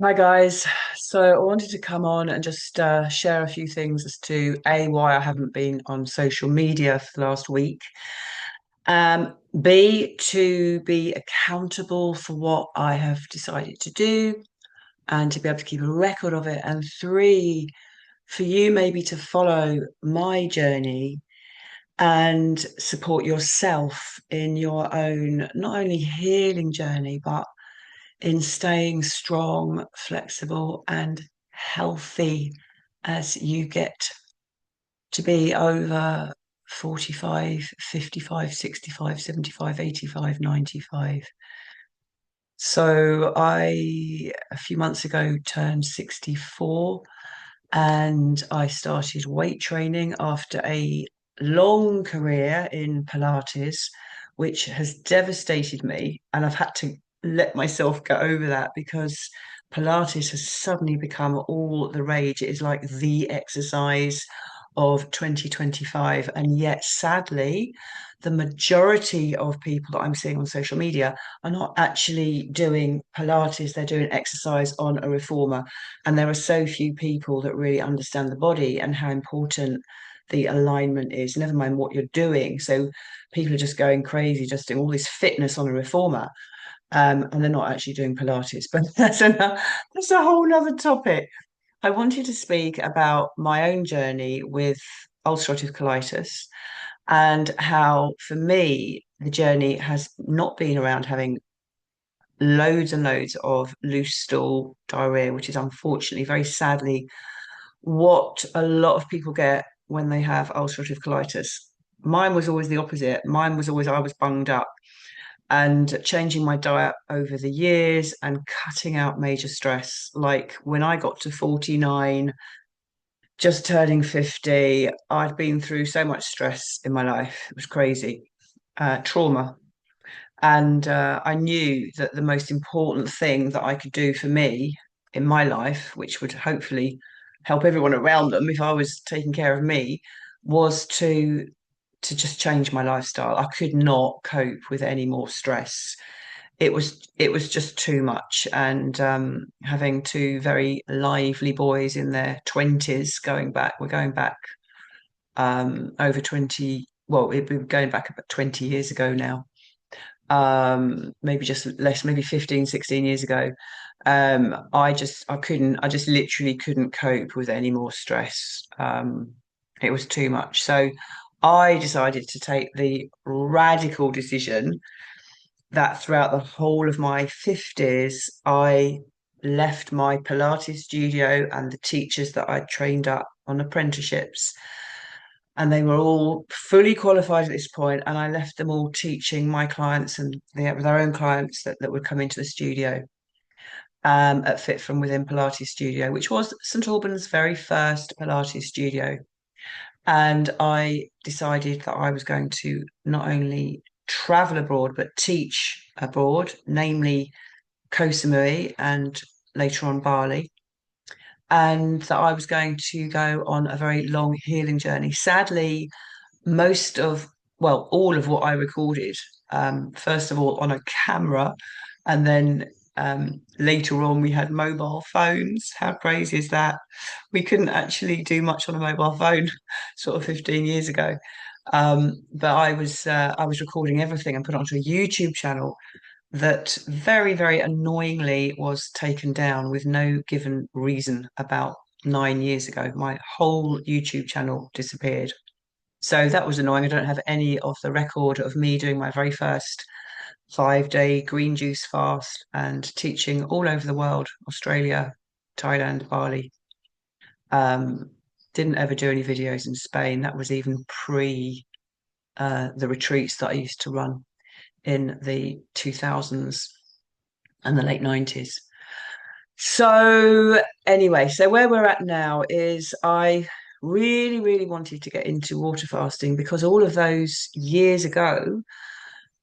Hi guys. So I wanted to come on and just share a few things as to A, why I haven't been on social media for the last week. B, to be accountable for what I have decided to do and to be able to keep a record of it. And three, for you maybe to follow my journey and support yourself in your own, not only healing journey, but in staying strong, flexible, and healthy as you get to be over 45, 55, 65, 75, 85, 95. So a few months ago, turned 64 and I started weight training after a long career in Pilates, which has devastated me. And I've had to let myself get over that because Pilates has suddenly become all the rage. It is like the exercise of 2025. And yet, sadly, the majority of people that I'm seeing on social media are not actually doing Pilates, they're doing exercise on a reformer. And there are so few people that really understand the body and how important the alignment is, never mind what you're doing. So people are just going crazy, just doing all this fitness on a reformer. And they're not actually doing Pilates, but that's a whole other topic. I wanted to speak about my own journey with ulcerative colitis and how, for me, the journey has not been around having loads and loads of loose stool diarrhea, which is unfortunately, very sadly, what a lot of people get when they have ulcerative colitis. Mine was always the opposite. Mine was always I was bunged up and changing my diet over the years and cutting out major stress. Like when I got to 49, just turning 50, I'd been through so much stress in my life. It was crazy. Trauma. And I knew that the most important thing that I could do for me in my life, which would hopefully help everyone around them if I was taking care of me, was to just change my lifestyle. I could not cope with any more stress. It was just too much. And having two very lively boys in their 20s, we're going back over 20, well, we're going back about 20 years ago now, maybe just less, maybe 15, 16 years ago. I just literally couldn't cope with any more stress. It was too much. So I decided to take the radical decision that throughout the whole of my 50s, I left my Pilates studio and the teachers that I trained up on apprenticeships, and they were all fully qualified at this point, and I left them all teaching my clients and their own clients that would come into the studio, at Fit From Within Pilates Studio, which was St Albans' very first Pilates studio. And I decided that I was going to not only travel abroad but teach abroad, namely Koh Samui and later on Bali, and that I was going to go on a very long healing journey. Sadly, most of, well, all of what I recorded, first of all on a camera, and then later on we had mobile phones. How crazy is that? We couldn't actually do much on a mobile phone sort of 15 years ago. But I was recording everything and put it onto a YouTube channel that very, very annoyingly was taken down with no given reason about 9 years ago. My whole YouTube channel disappeared. So that was annoying. I don't have any of the record of me doing my very first 5 day green juice fast and teaching all over the world, Australia, Thailand, Bali. Um, didn't ever do any videos in Spain. That was even pre the retreats that I used to run in the 2000s and the late 90s. So anyway, so where we're at now is I really, really wanted to get into water fasting because all of those years ago,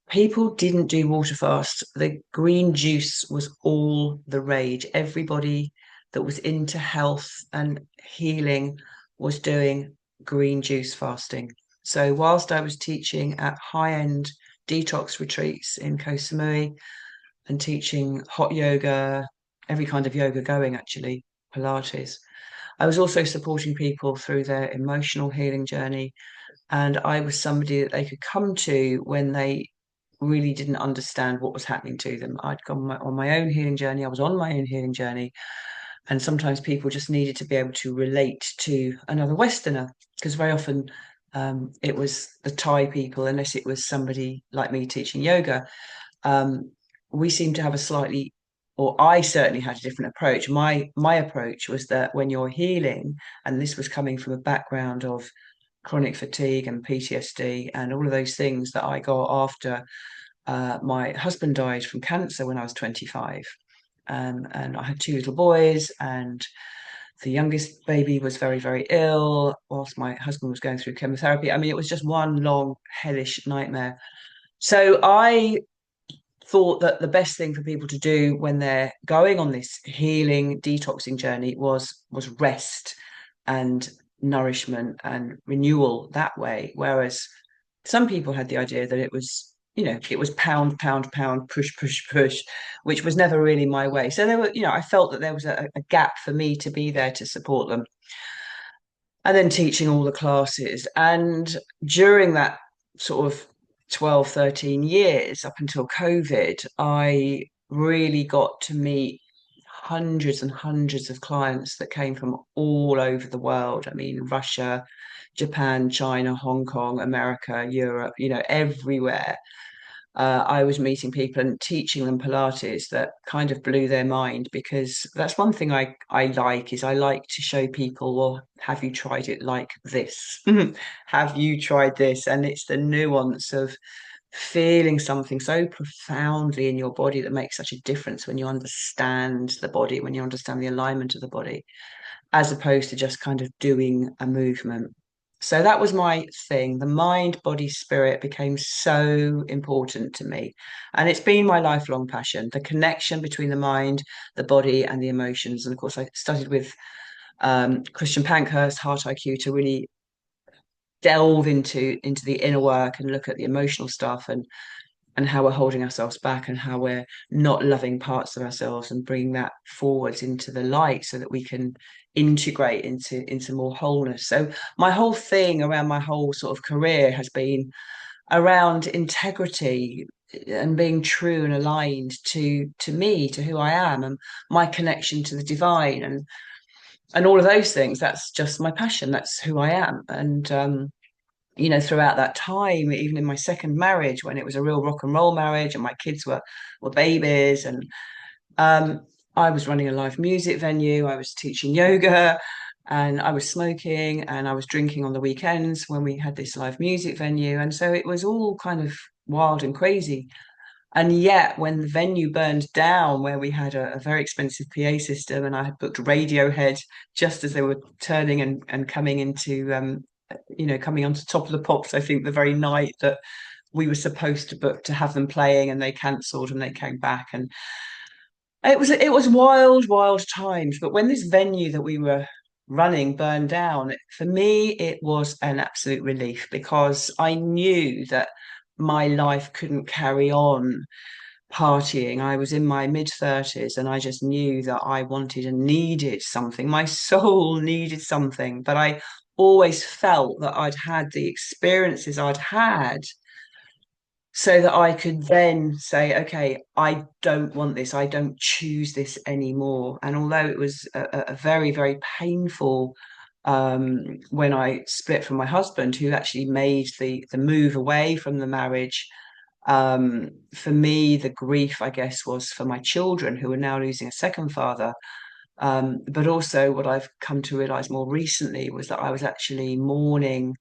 people didn't do water fast. The green juice was all the rage. Everybody that was into health and healing was doing green juice fasting. So whilst I was teaching at high-end detox retreats in Koh Samui and teaching hot yoga, every kind of yoga going, actually, Pilates. I was also supporting people through their emotional healing journey. And I was somebody that they could come to when they really didn't understand what was happening to them. I'd gone on my own healing journey. I was on my own healing journey. And sometimes people just needed to be able to relate to another Westerner, because very often it was the Thai people, unless it was somebody like me teaching yoga. Um, we seem to have a slightly, or I certainly had a different approach. My approach was that when you're healing, and this was coming from a background of chronic fatigue and PTSD and all of those things that I got after my husband died from cancer when I was 25. And I had two little boys, and the youngest baby was very, very ill whilst my husband was going through chemotherapy. I mean, it was just one long, hellish nightmare. So I thought that the best thing for people to do when they're going on this healing detoxing journey was rest and nourishment and renewal that way, whereas some people had the idea that it was, it was pound pound pound, push push push, which was never really my way. So there were, I felt that there was a gap for me to be there to support them, and then teaching all the classes. And during that sort of 12, 13 years up until COVID, I really got to meet hundreds and hundreds of clients that came from all over the world. I mean, Russia, Japan, China, Hong Kong, America, Europe, everywhere. I was meeting people and teaching them Pilates that kind of blew their mind, because that's one thing I like, is I like to show people, well, have you tried it like this? Have you tried this? And it's the nuance of feeling something so profoundly in your body that makes such a difference when you understand the body, when you understand the alignment of the body, as opposed to just kind of doing a movement. So that was my thing. The mind, body, spirit became so important to me. And it's been my lifelong passion, the connection between the mind, the body, and the emotions. And of course, I studied with Christian Pankhurst, Heart IQ, to really delve into the inner work and look at the emotional stuff, and how we're holding ourselves back, and how we're not loving parts of ourselves, and bring that forwards into the light so that we can integrate into more wholeness. So my whole thing around my whole sort of career has been around integrity and being true and aligned to me, to who I am, and my connection to the divine, and all of those things. That's just my passion. That's who I am. And throughout that time, even in my second marriage, when it was a real rock and roll marriage and my kids were babies, and um, I was running a live music venue, I was teaching yoga, and I was smoking, and I was drinking on the weekends when we had this live music venue. And so it was all kind of wild and crazy. And yet, when the venue burned down, where we had a very expensive PA system, and I had booked Radiohead just as they were turning and coming into, coming onto Top of the Pops, I think the very night that we were supposed to book to have them playing, and they cancelled and they came back. And it was wild, wild times. But when this venue that we were running burned down, for me, it was an absolute relief, because I knew that my life couldn't carry on partying. I was in my mid 30s, and I just knew that I wanted and needed something. My soul needed something, but I always felt that I'd had the experiences I'd had, so that I could then say, okay, I don't want this. I don't choose this anymore. And although it was a very, very painful, when I split from my husband, who actually made the move away from the marriage, for me, the grief, I guess, was for my children, who are now losing a second father. But also, what I've come to realize more recently was that I was actually mourning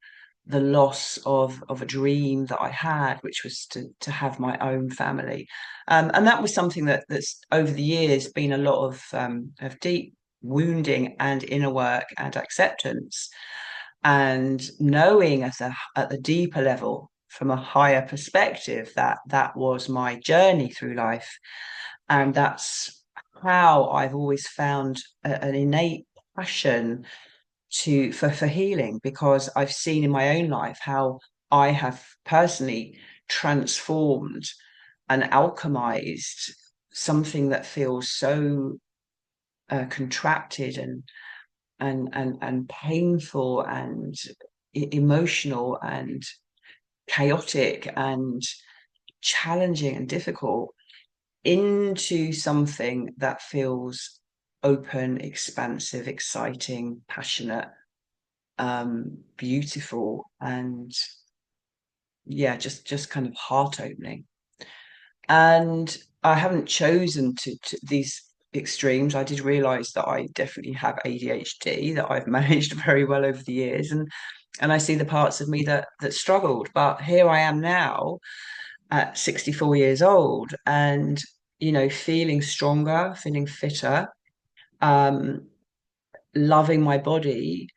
the loss of a dream that I had, which was to have my own family. And that was something that's over the years been a lot of deep wounding and inner work and acceptance, and knowing at the deeper level, from a higher perspective, that that was my journey through life. And that's how I've always found an innate passion for healing, because I've seen in my own life how I have personally transformed and alchemized something that feels so contracted and painful and emotional and chaotic and challenging and difficult into something that feels open, expansive, exciting, passionate, beautiful, and yeah, just kind of heart opening. And I haven't chosen to these extremes. I did realize that I definitely have ADHD that I've managed very well over the years, and I see the parts of me that struggled. But here I am now at 64 years old, and feeling stronger, feeling fitter, um, loving my body,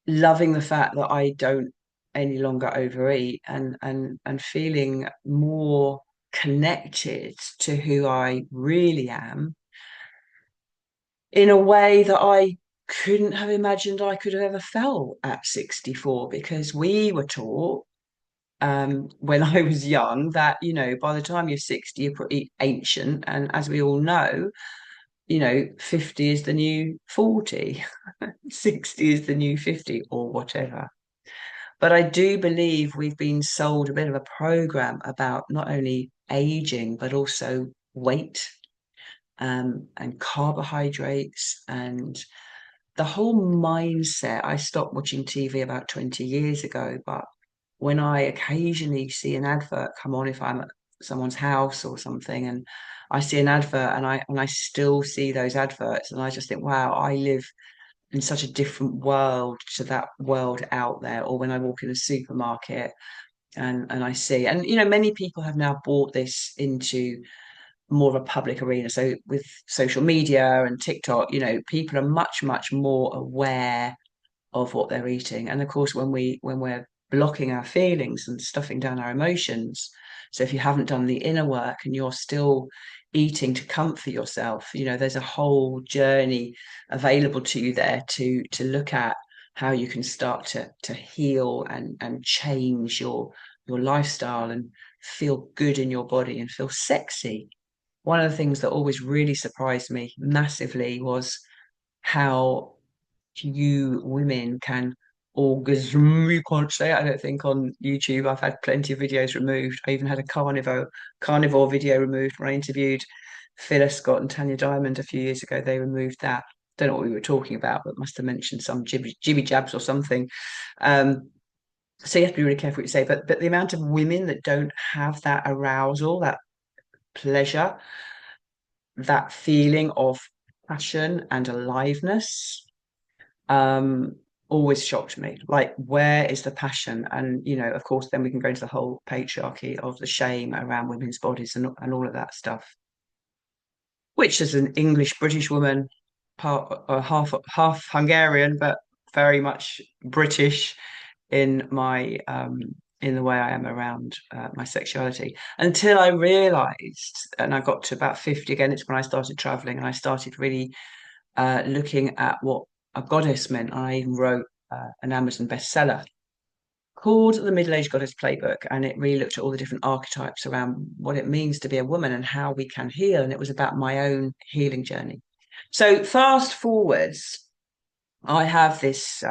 loving the fact that I don't any longer overeat, and feeling more connected to who I really am in a way that I couldn't have imagined I could have ever felt at 64, because we were taught when I was young that, by the time you're 60, you're pretty ancient. And as we all know, 50 is the new 40, 60 is the new 50, or whatever. But I do believe we've been sold a bit of a program about not only aging, but also weight, and carbohydrates, and the whole mindset. I stopped watching TV about 20 years ago, but when I occasionally see an advert come on, if I'm at someone's house or something, and I see an advert, and I still see those adverts, and I just think, wow, I live in such a different world to that world out there. Or when I walk in a supermarket and I see, and many people have now brought this into more of a public arena. So with social media and TikTok, people are much, much more aware of what they're eating. And of course, when we're blocking our feelings and stuffing down our emotions, so if you haven't done the inner work and you're still eating to comfort yourself, there's a whole journey available to you there to look at how you can start to heal and change your lifestyle and feel good in your body and feel sexy. One of the things that always really surprised me massively was how you women can orgasm. You can't say it, I don't think, on YouTube. I've had plenty of videos removed. I even had a carnivore video removed when I interviewed Phyllis Scott and Tanya Diamond a few years ago. They removed that. Don't know what we were talking about, but must have mentioned some jibby jabs or something. So you have to be really careful what you say. But the amount of women that don't have that arousal, that pleasure, that feeling of passion and aliveness, um, always shocked me. Like, where is the passion? And, of course, then we can go into the whole patriarchy of the shame around women's bodies and all of that stuff, which, as an English British woman, part half Hungarian, but very much British in my in the way I am around my sexuality, until I realized, and I got to about 50 again. It's when I started traveling and I started really looking at what a goddess meant. I even wrote an Amazon bestseller called The Middle-Aged Goddess Playbook, and it really looked at all the different archetypes around what it means to be a woman and how we can heal. And it was about my own healing journey. So fast forwards, I have this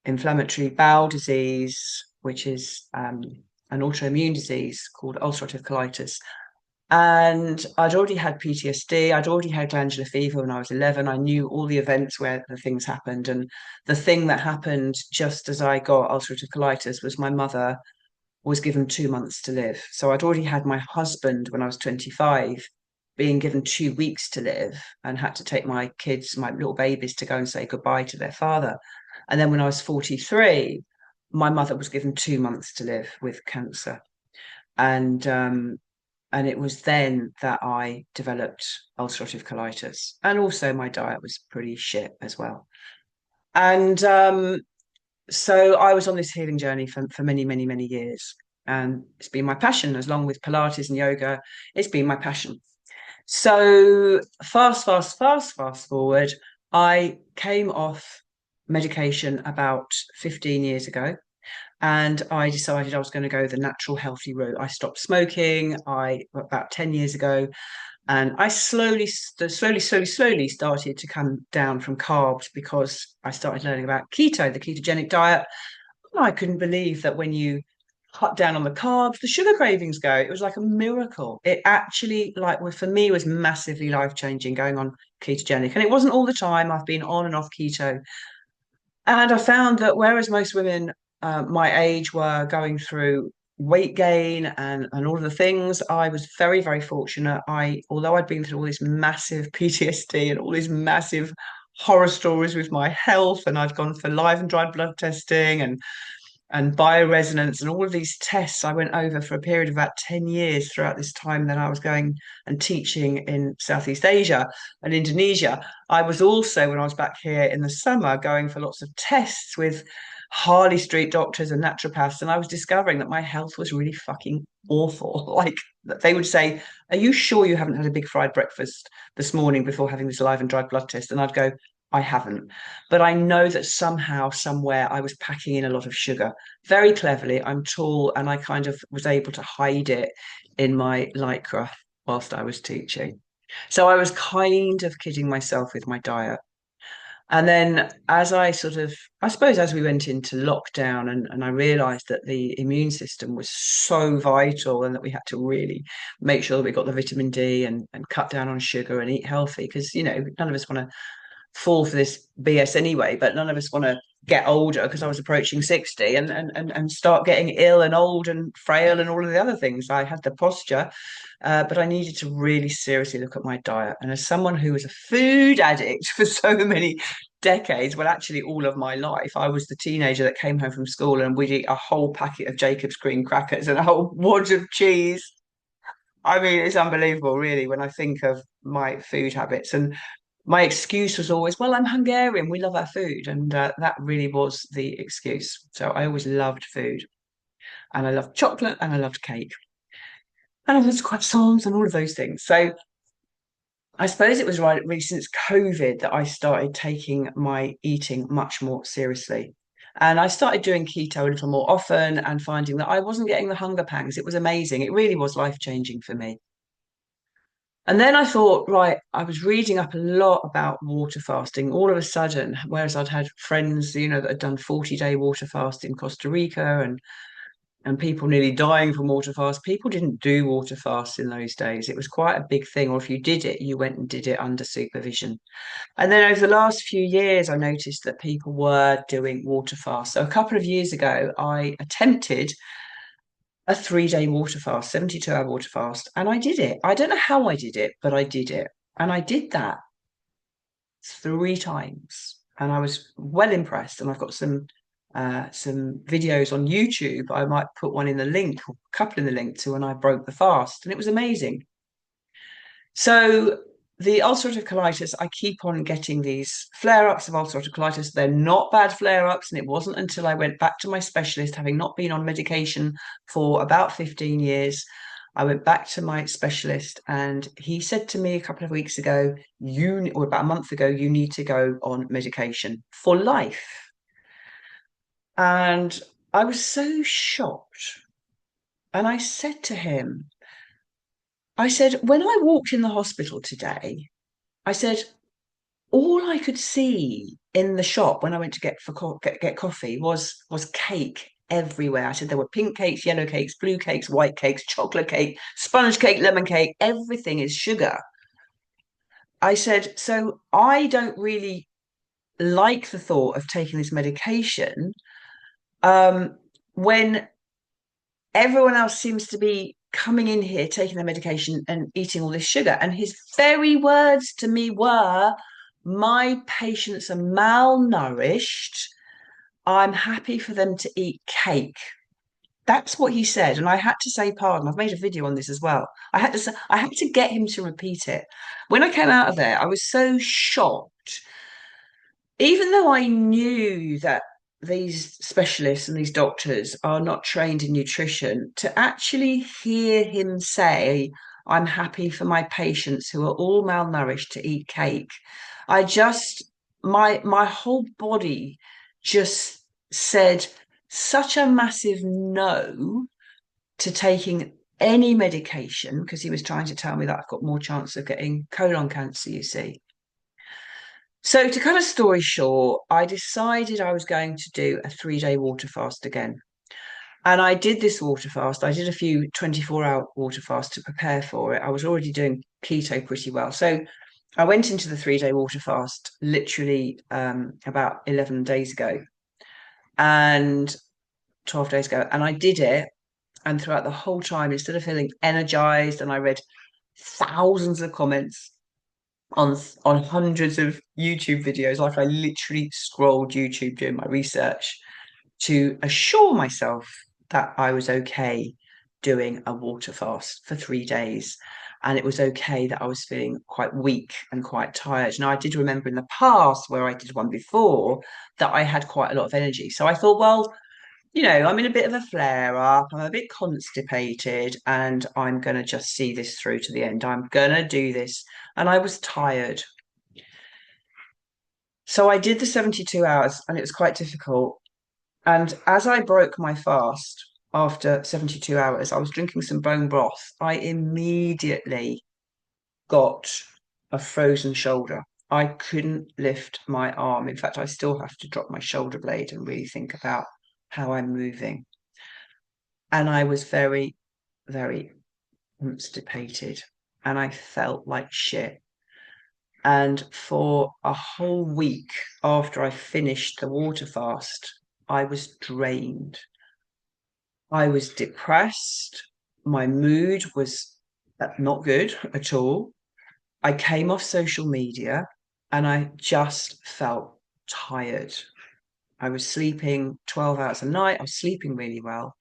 inflammatory bowel disease, which is an autoimmune disease called ulcerative colitis. And I'd already had PTSD. I'd already had glandular fever when I was 11. I knew all the events where the things happened. And the thing that happened just as I got ulcerative colitis was my mother was given 2 months to live. So I'd already had my husband when I was 25 being given 2 weeks to live, and had to take my kids, my little babies, to go and say goodbye to their father. And then when I was 43, my mother was given 2 months to live with cancer. And it was then that I developed ulcerative colitis. And also my diet was pretty shit as well. And so I was on this healing journey for many, many, many years. And it's been my passion, as long with Pilates and yoga, it's been my passion. So fast forward, I came off medication about 15 years ago. And I decided I was going to go the natural healthy route. I stopped smoking, I about 10 years ago, and I slowly started to come down from carbs because I started learning about keto, the ketogenic diet. I couldn't believe that when you cut down on the carbs, the sugar cravings go. It was like a miracle. It actually, like, well, for me, was massively life changing going on ketogenic. And it wasn't all the time. I've been on and off keto. And I found that whereas most women my age were going through weight gain and all of the things, I was very, very fortunate. Although I'd been through all this massive PTSD and all these massive horror stories with my health, and I'd gone for live and dried blood testing and bioresonance and all of these tests I went over for a period of about 10 years throughout this time that I was going and teaching in Southeast Asia and Indonesia. I was also, when I was back here in the summer, going for lots of tests with Harley Street doctors and naturopaths, and I was discovering that my health was really fucking awful. Like they would say, "Are you sure you haven't had a big fried breakfast this morning before having this live and dried blood test?" And I'd go, "I haven't." But I know that somehow, somewhere, I was packing in a lot of sugar. Very cleverly, I'm tall and I kind of was able to hide it in my lycra whilst I was teaching. So I was kind of kidding myself with my diet. And then as I sort of, I suppose as we went into lockdown and I realized that the immune system was so vital and that we had to really make sure that we got the vitamin D and cut down on sugar and eat healthy because, none of us want to fall for this BS anyway, but none of us want to get older because I was approaching 60 and start getting ill and old and frail and all of the other things. I had the posture, but I needed to really seriously look at my diet. And as someone who was a food addict for so many decades, well, actually all of my life, I was the teenager that came home from school and we'd eat a whole packet of Jacob's cream crackers and a whole wad of cheese. I mean, it's unbelievable, really, when I think of my food habits. And my excuse was always, well, I'm Hungarian. We love our food. And that really was the excuse. So I always loved food. And I loved chocolate and I loved cake. And I loved croissants and all of those things. So I suppose it was right really since COVID that I started taking my eating much more seriously. And I started doing keto a little more often and finding that I wasn't getting the hunger pangs. It was amazing. It really was life changing for me. And then I thought, right, I was reading up a lot about water fasting all of a sudden, whereas I'd had friends, that had done 40-day water fast in Costa Rica and people nearly dying from water fast. People didn't do water fasts in those days. It was quite a big thing. Or if you did it, you went and did it under supervision. And then over the last few years, I noticed that people were doing water fasts. So a couple of years ago, I attempted a 3-day water fast, 72-hour water fast. And I did it. I don't know how I did it, but I did it. And I did that 3 times. And I was well impressed. And I've got some videos on YouTube. I might put one in the link, or a couple in the link to when I broke the fast. And it was amazing. So the ulcerative colitis, I keep on getting these flare-ups of ulcerative colitis. They're not bad flare-ups, and it wasn't until I went back to my specialist, having not been on medication for about 15 years. I went back to my specialist, and he said to me a couple of weeks ago, or about a month ago, you need to go on medication for life. And I was so shocked. And I said to him, I said, when I walked in the hospital today, I said, all I could see in the shop when I went to get coffee was cake everywhere. I said there were pink cakes, yellow cakes, blue cakes, white cakes, chocolate cake, sponge cake, lemon cake. Everything is sugar. I said, so I don't really like the thought of taking this medication when everyone else seems to be coming in here taking their medication and eating all this sugar. And his very words to me were, my patients are malnourished. I'm happy for them to eat cake. That's what he said. And I had to say pardon. I've made a video on this as well. I had to get him to repeat it. When I came out of there, I was so shocked, even though I knew that these specialists and these doctors are not trained in nutrition, to actually hear him say, I'm happy for my patients who are all malnourished to eat cake. I just, my whole body just said, such a massive no to taking any medication because he was trying to tell me that I've got more chance of getting colon cancer, you see. So, to cut a story short, I decided I was going to do a 3 day water fast again. And I did this water fast. I did a few 24-hour water fasts to prepare for it. I was already doing keto pretty well. So, I went into the 3 day water fast literally about 11 days ago and 12 days ago. And I did it. And throughout the whole time, instead of feeling energized, and I read thousands of comments on hundreds of YouTube videos. Like I literally scrolled YouTube doing my research to assure myself that I was okay doing a water fast for 3 days. And it was okay that I was feeling quite weak and quite tired. Now, I did remember in the past where I did one before that I had quite a lot of energy. So I thought, well, I'm in a bit of a flare up. I'm a bit constipated and I'm going to just see this through to the end. I'm going to do this. And I was tired. So I did the 72 hours and it was quite difficult. And as I broke my fast after 72 hours, I was drinking some bone broth. I immediately got a frozen shoulder. I couldn't lift my arm. In fact, I still have to drop my shoulder blade and really think about how I'm moving. And I was very, very constipated and I felt like shit. And for a whole week after I finished the water fast, I was drained. I was depressed. My mood was not good at all. I came off social media and I just felt tired. I was sleeping 12 hours a night. I was sleeping really well.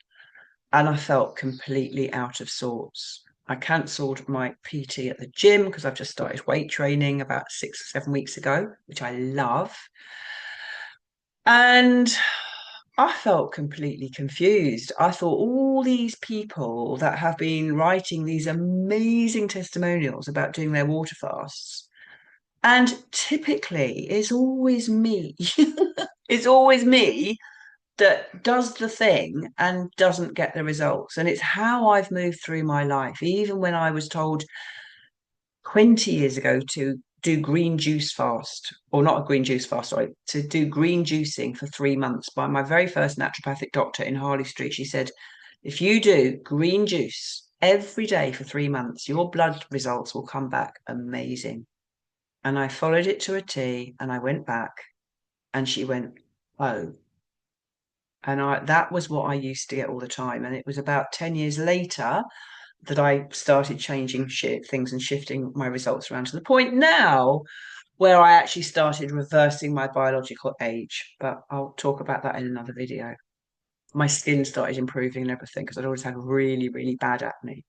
And I felt completely out of sorts. I cancelled my PT at the gym because I've just started weight training about 6 or 7 weeks ago, which I love. And I felt completely confused. I thought all these people that have been writing these amazing testimonials about doing their water fasts, and typically it's always me. It's always me that does the thing and doesn't get the results. And it's how I've moved through my life. Even when I was told 20 years ago to do green juice fast, or not a green juice fast, sorry, to do green juicing for 3 months by my very first naturopathic doctor in Harley Street. She said, if you do green juice every day for 3 months, your blood results will come back amazing. And I followed it to a T and I went back and she went, oh, and that was what I used to get all the time. And it was about 10 years later that I started changing things and shifting my results around to the point now where I actually started reversing my biological age. But I'll talk about that in another video. My skin started improving and everything because I'd always had really, really bad acne.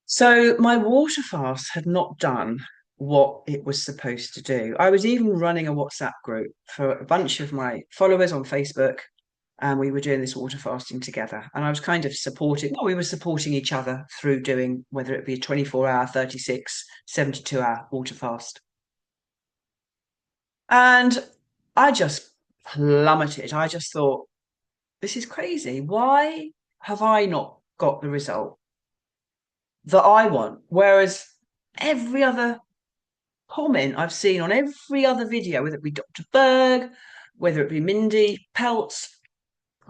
So my water fast had not done what it was supposed to do. I was even running a WhatsApp group for a bunch of my followers on Facebook, and we were doing this water fasting together. And I was kind of supporting, well, we were supporting each other through doing whether it be a 24-hour, 36, 72-hour water fast. And I just plummeted. I just thought, this is crazy. Why have I not got the result that I want? Whereas every other comment I've seen on every other video, whether it be Dr. Berg, whether it be Mindy Peltz,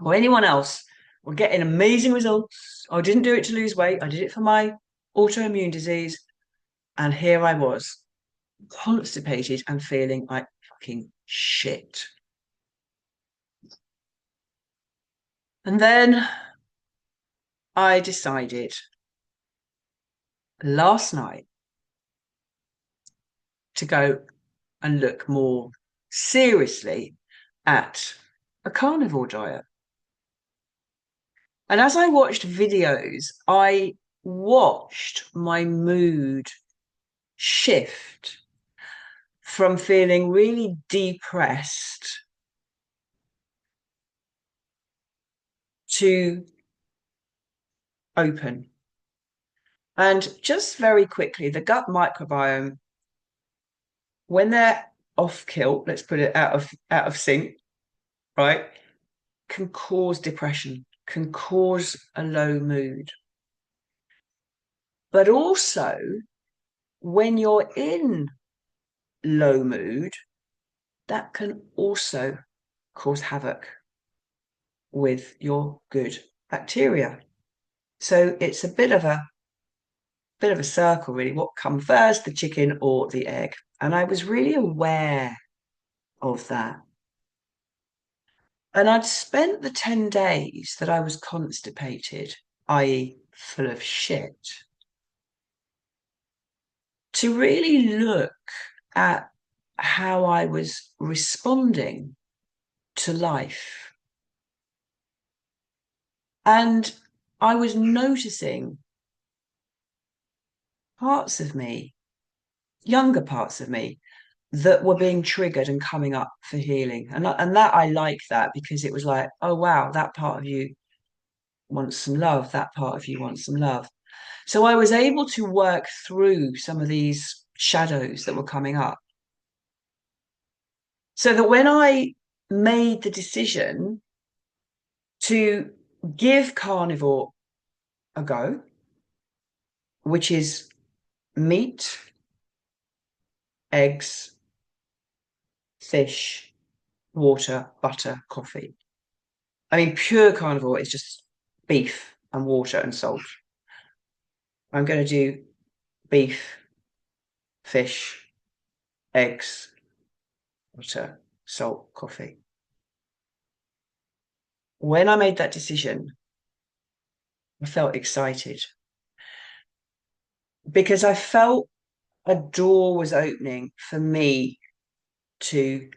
or anyone else, were getting amazing results. I didn't do it to lose weight. I did it for my autoimmune disease. And here I was, constipated and feeling like fucking shit. And then I decided last night to go and look more seriously at a carnivore diet. And as I watched videos, I watched my mood shift from feeling really depressed to open. And just very quickly, the gut microbiome, when they're off kilt, let's put it out of sync, right? can cause depression, can cause a low mood. But also, when you're in low mood, that can also cause havoc with your good bacteria. So it's a bit of a circle, really. What come first, the chicken or the egg? And I was really aware of that. And I'd spent the 10 days that I was constipated, i.e., full of shit, to really look at how I was responding to life. And I was noticing parts of me, younger parts of me, that were being triggered and coming up for healing. And that I like that because it was like, oh, wow, that part of you wants some love. That part of you wants some love. So I was able to work through some of these shadows that were coming up. So that when I made the decision to give carnivore a go, which is meat, eggs, fish, water, butter, coffee. I mean, pure carnivore is just beef and water and salt. I'm going to do beef, fish, eggs, butter, salt, coffee. When I made that decision, I felt excited because I felt a door was opening for me to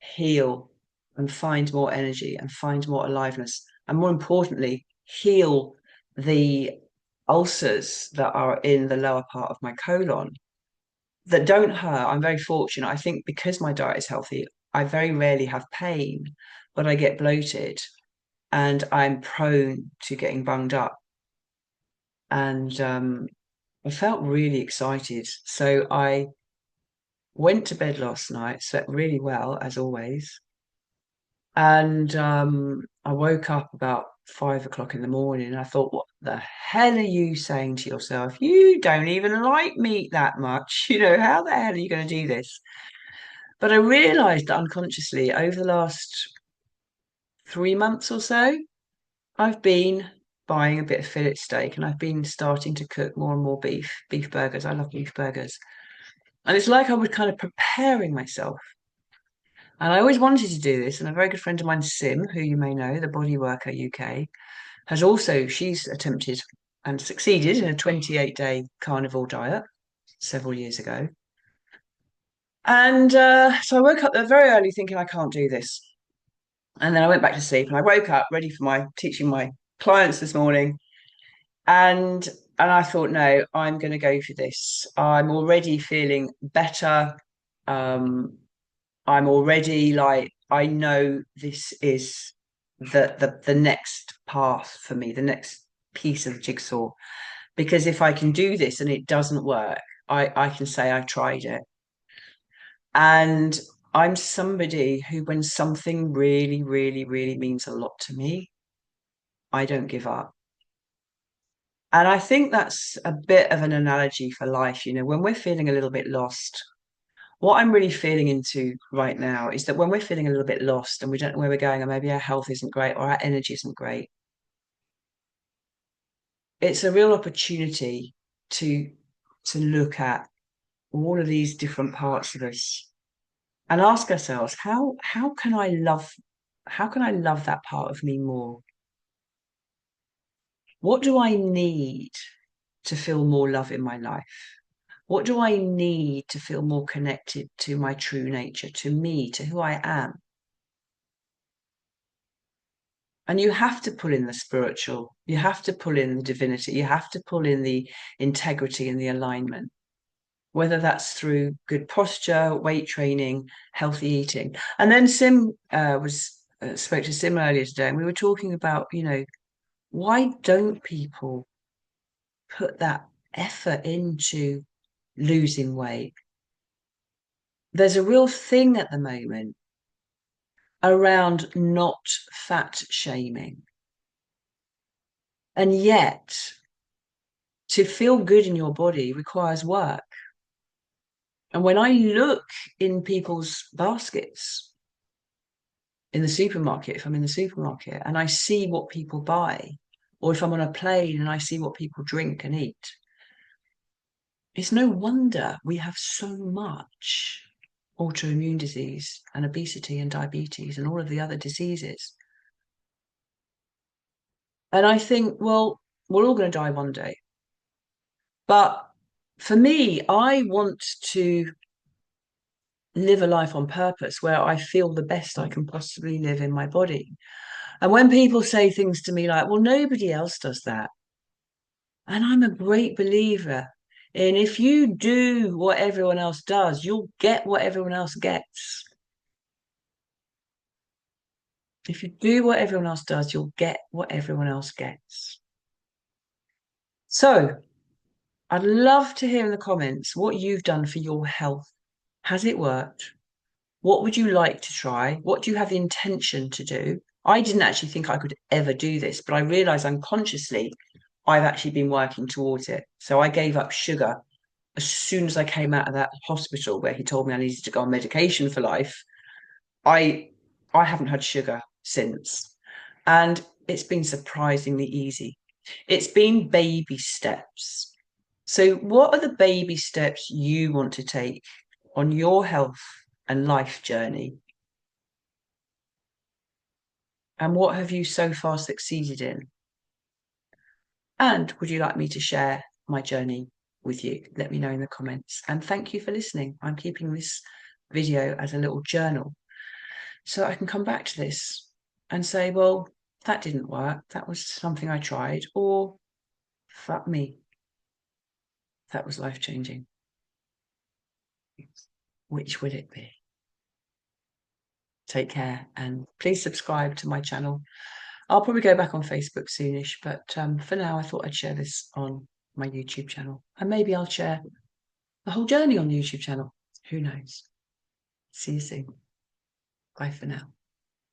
heal and find more energy and find more aliveness. And more importantly, heal the ulcers that are in the lower part of my colon that don't hurt. I'm very fortunate. I think because my diet is healthy, I very rarely have pain, but I get bloated and I'm prone to getting bunged up. And I felt really excited. So I went to bed last night, slept really well, as always. And I woke up about 5 o'clock in the morning and I thought, what the hell are you saying to yourself? You don't even like meat that much. How the hell are you going to do this? But I realized that unconsciously over the last 3 months or so, I've been buying a bit of fillet steak and I've been starting to cook more and more beef burgers. I love beef burgers. And it's like I was kind of preparing myself. And I always wanted to do this. And a very good friend of mine, Sim, who you may know, the Body Worker UK, she's attempted and succeeded in a 28-day carnivore diet several years ago. And so I woke up there very early thinking I can't do this. And then I went back to sleep and I woke up ready for my teaching my clients this morning. And I thought, no, I'm going to go for this. I'm already feeling better. Um, I'm already like, I know this is the next path for me, the next piece of the jigsaw. Because if I can do this and it doesn't work, I can say I tried it. And I'm somebody who, when something really, really, really means a lot to me, I don't give up. And I think that's a bit of an analogy for life. When we're feeling a little bit lost, what I'm really feeling into right now is that when we're feeling a little bit lost and we don't know where we're going, or maybe our health isn't great or our energy isn't great, it's a real opportunity to to look at all of these different parts of us and ask ourselves, how can I love that part of me more? What do I need to feel more love in my life? What do I need to feel more connected to my true nature, to me, to who I am? And you have to pull in the spiritual, you have to pull in the divinity, you have to pull in the integrity and the alignment, whether that's through good posture, weight training, healthy eating. And then Sim spoke to Sim earlier today, and we were talking about, why don't people put that effort into losing weight? There's a real thing at the moment around not fat shaming. And yet, to feel good in your body requires work. And when I look in people's baskets in the supermarket, if I'm in the supermarket and I see what people buy, or if I'm on a plane and I see what people drink and eat, it's no wonder we have so much autoimmune disease and obesity and diabetes and all of the other diseases. And I think, well, we're all going to die one day. But for me, I want to live a life on purpose where I feel the best I can possibly live in my body. And when people say things to me like, well, nobody else does that. And I'm a great believer in if you do what everyone else does, you'll get what everyone else gets. If you do what everyone else does, you'll get what everyone else gets. So I'd love to hear in the comments what you've done for your health. Has it worked? What would you like to try? What do you have the intention to do? I didn't actually think I could ever do this, but I realized unconsciously I've actually been working towards it. So I gave up sugar as soon as I came out of that hospital where he told me I needed to go on medication for life. I I haven't had sugar since. And it's been surprisingly easy. It's been baby steps. So what are the baby steps you want to take on your health and life journey? And what have you so far succeeded in? And would you like me to share my journey with you? Let me know in the comments. And thank you for listening. I'm keeping this video as a little journal so I can come back to this and say, well, that didn't work. That was something I tried. Or fuck me, that was life changing. Which would it be? Take care and please subscribe to my channel. I'll probably go back on Facebook soonish, but for now, I thought I'd share this on my YouTube channel. And maybe I'll share the whole journey on the YouTube channel. Who knows? See you soon. Bye for now.